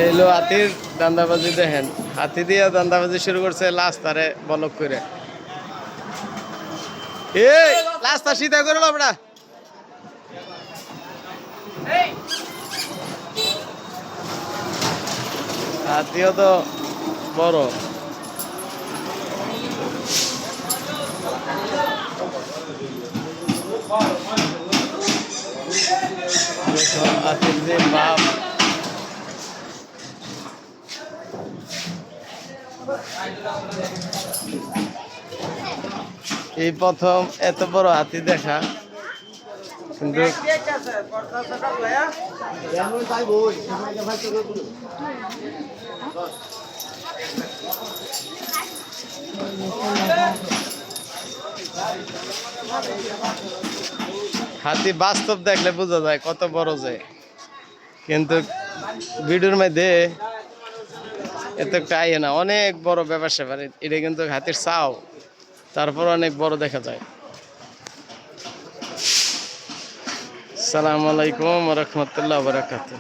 এলো হাতির দান্দাবাজি দেখেন, হাতি দিয়ে দান্দাবাজি শুরু করছে লাস্তারে বলক করে। এই লাস্তা সিধা করে বাবড়া। হাতিও তো বড়। দেখো হাতির যে বাপ, এই প্রথম এত বড় হাতি দেখা, কিন্তু হাতি বাস্তব দেখলে বোঝা যায় কত বড় যায়, কিন্তু ভিডিওর মধ্যে এত একটা আইয়ে না। অনেক বড় ব্যাপার স্যাপার এটা, কিন্তু হাতির চাও তারপর অনেক বড় দেখা যায়। আসসালামু আলাইকুম ওয়া রাহমাতুল্লাহি ওয়া বারাকাতুহু।